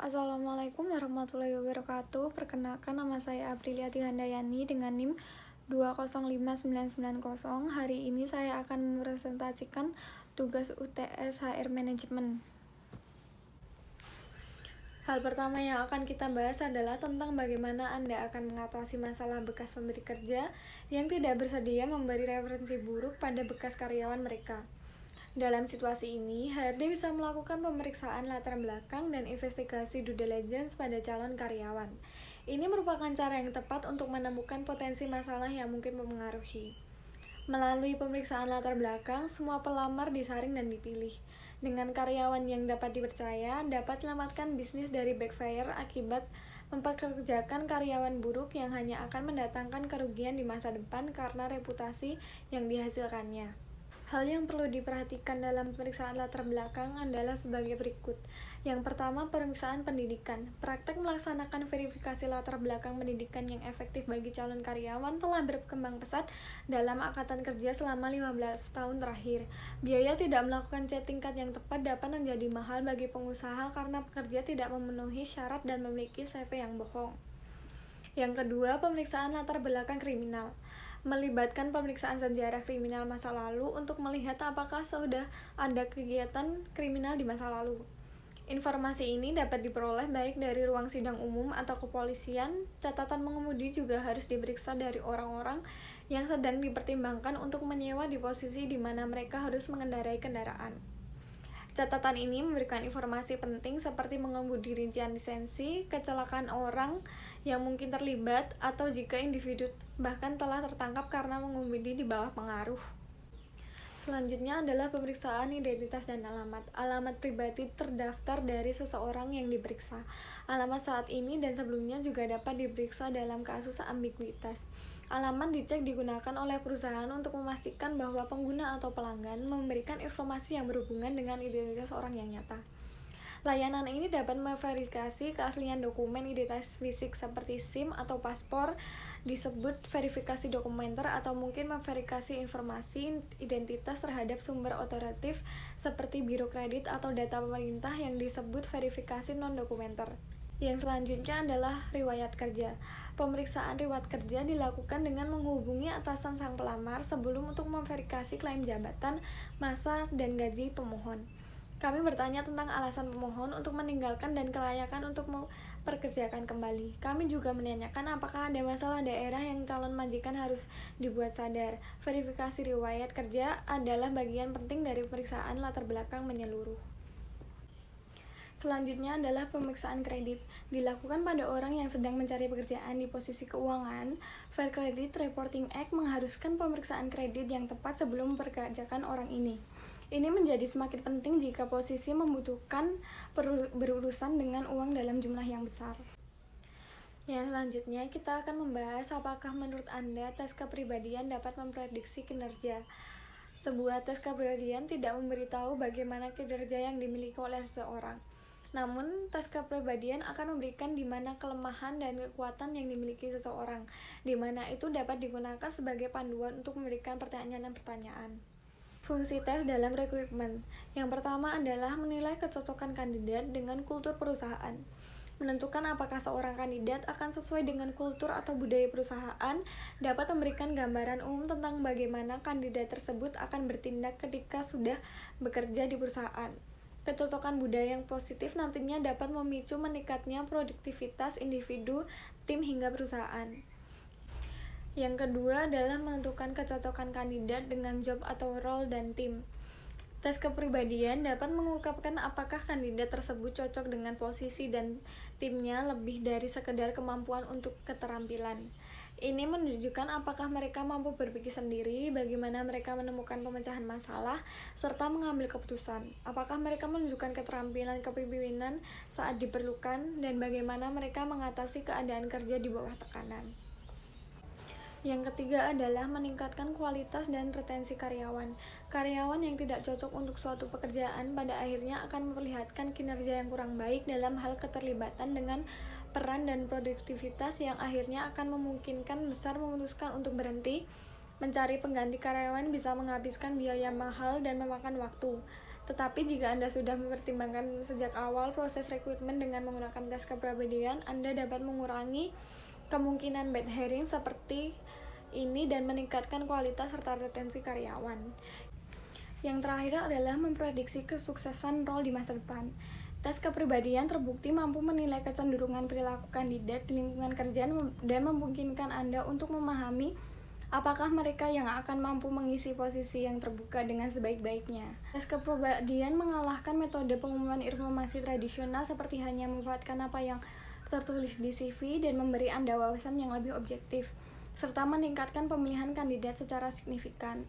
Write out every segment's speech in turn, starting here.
Assalamualaikum warahmatullahi wabarakatuh. Perkenalkan, nama saya Aprilia Tihandayani dengan NIM 205990. Hari ini saya akan mempresentasikan tugas UTS HR Management. Hal pertama yang akan kita bahas adalah tentang bagaimana Anda akan mengatasi masalah bekas pemberi kerja yang tidak bersedia memberi referensi buruk pada bekas karyawan mereka. Dalam situasi ini, HRD bisa melakukan pemeriksaan latar belakang dan investigasi due diligence pada calon karyawan. Ini merupakan cara yang tepat untuk menemukan potensi masalah yang mungkin mempengaruhi. Melalui pemeriksaan latar belakang, semua pelamar disaring dan dipilih. Dengan karyawan yang dapat dipercaya, dapat selamatkan bisnis dari backfire akibat mempekerjakan karyawan buruk yang hanya akan mendatangkan kerugian di masa depan karena reputasi yang dihasilkannya. Hal yang perlu diperhatikan dalam pemeriksaan latar belakang adalah sebagai berikut. Yang pertama, pemeriksaan pendidikan. Praktek melaksanakan verifikasi latar belakang pendidikan yang efektif bagi calon karyawan telah berkembang pesat dalam angkatan kerja selama 15 tahun terakhir. Biaya tidak melakukan C tingkat yang tepat dapat menjadi mahal bagi pengusaha karena pekerja tidak memenuhi syarat dan memiliki CV yang bohong. Yang kedua, pemeriksaan latar belakang kriminal. Melibatkan pemeriksaan sejarah kriminal masa lalu untuk melihat apakah sudah ada kegiatan kriminal di masa lalu. Informasi ini dapat diperoleh baik dari ruang sidang umum atau kepolisian. Catatan mengemudi juga harus diperiksa dari orang-orang yang sedang dipertimbangkan untuk menyewa di posisi di mana mereka harus mengendarai kendaraan. Catatan ini memberikan informasi penting seperti mengemudi rincian lisensi, kecelakaan orang yang mungkin terlibat, atau jika individu bahkan telah tertangkap karena mengemudi di bawah pengaruh. Selanjutnya adalah pemeriksaan identitas dan alamat. Alamat pribadi terdaftar dari seseorang yang diperiksa. Alamat saat ini dan sebelumnya juga dapat diperiksa dalam kasus ambiguitas. Alamat dicek digunakan oleh perusahaan untuk memastikan bahwa pengguna atau pelanggan memberikan informasi yang berhubungan dengan identitas orang yang nyata. Layanan ini dapat memverifikasi keaslian dokumen identitas fisik seperti SIM atau paspor, disebut verifikasi dokumenter, atau mungkin memverifikasi informasi identitas terhadap sumber otoritatif seperti biro kredit atau data pemerintah yang disebut verifikasi non-dokumenter. Yang selanjutnya adalah riwayat kerja. Pemeriksaan riwayat kerja dilakukan dengan menghubungi atasan sang pelamar sebelum untuk memverifikasi klaim jabatan, masa, dan gaji pemohon. Kami bertanya tentang alasan pemohon untuk meninggalkan dan kelayakan untuk memperkerjakan kembali. Kami juga menanyakan apakah ada masalah daerah yang calon majikan harus dibuat sadar. Verifikasi riwayat kerja adalah bagian penting dari pemeriksaan latar belakang menyeluruh. Selanjutnya adalah pemeriksaan kredit. Dilakukan pada orang yang sedang mencari pekerjaan di posisi keuangan. Fair Credit Reporting Act mengharuskan pemeriksaan kredit yang tepat sebelum mempekerjakan orang ini. Ini menjadi semakin penting jika posisi membutuhkan berurusan dengan uang dalam jumlah yang besar. Yang selanjutnya kita akan membahas apakah menurut Anda tes kepribadian dapat memprediksi kinerja. Sebuah tes kepribadian tidak memberitahu bagaimana kinerja yang dimiliki oleh seseorang. Namun, tes kepribadian akan memberikan di mana kelemahan dan kekuatan yang dimiliki seseorang, di mana itu dapat digunakan sebagai panduan untuk memberikan pertanyaan-pertanyaan. Fungsi tes dalam rekrutmen. Yang pertama adalah menilai kecocokan kandidat dengan kultur perusahaan. Menentukan apakah seorang kandidat akan sesuai dengan kultur atau budaya perusahaan, dapat memberikan gambaran umum tentang bagaimana kandidat tersebut akan bertindak ketika sudah bekerja di perusahaan. Kecocokan budaya yang positif nantinya dapat memicu meningkatnya produktivitas individu, tim, hingga perusahaan. Yang kedua adalah menentukan kecocokan kandidat dengan job atau role dan tim. Tes kepribadian dapat mengungkapkan apakah kandidat tersebut cocok dengan posisi dan timnya lebih dari sekedar kemampuan untuk keterampilan. Ini menunjukkan apakah mereka mampu berpikir sendiri, bagaimana mereka menemukan pemecahan masalah, serta mengambil keputusan. Apakah mereka menunjukkan keterampilan kepemimpinan saat diperlukan, dan bagaimana mereka mengatasi keadaan kerja di bawah tekanan. Yang ketiga adalah meningkatkan kualitas dan retensi karyawan. Karyawan yang tidak cocok untuk suatu pekerjaan pada akhirnya akan memperlihatkan kinerja yang kurang baik dalam hal keterlibatan dengan peran dan produktivitas yang akhirnya akan memungkinkan besar memutuskan untuk berhenti. Mencari pengganti karyawan bisa menghabiskan biaya mahal dan memakan waktu. Tetapi jika Anda sudah mempertimbangkan sejak awal proses rekrutmen dengan menggunakan tes kepribadian, Anda dapat mengurangi kemungkinan bad hiring seperti ini dan meningkatkan kualitas serta retensi karyawan. Yang terakhir adalah memprediksi kesuksesan role di masa depan. Tes kepribadian terbukti mampu menilai kecenderungan perilaku kandidat di lingkungan kerja dan memungkinkan Anda untuk memahami apakah mereka yang akan mampu mengisi posisi yang terbuka dengan sebaik-baiknya. Tes kepribadian mengalahkan metode pengumuman informasi tradisional seperti hanya memanfaatkan apa yang tertulis di CV dan memberi Anda wawasan yang lebih objektif, serta meningkatkan pemilihan kandidat secara signifikan.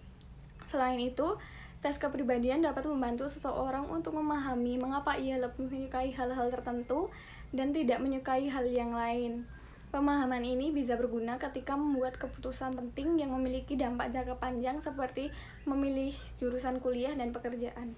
Selain itu, tes kepribadian dapat membantu seseorang untuk memahami mengapa ia lebih menyukai hal-hal tertentu dan tidak menyukai hal yang lain. Pemahaman ini bisa berguna ketika membuat keputusan penting yang memiliki dampak jangka panjang seperti memilih jurusan kuliah dan pekerjaan.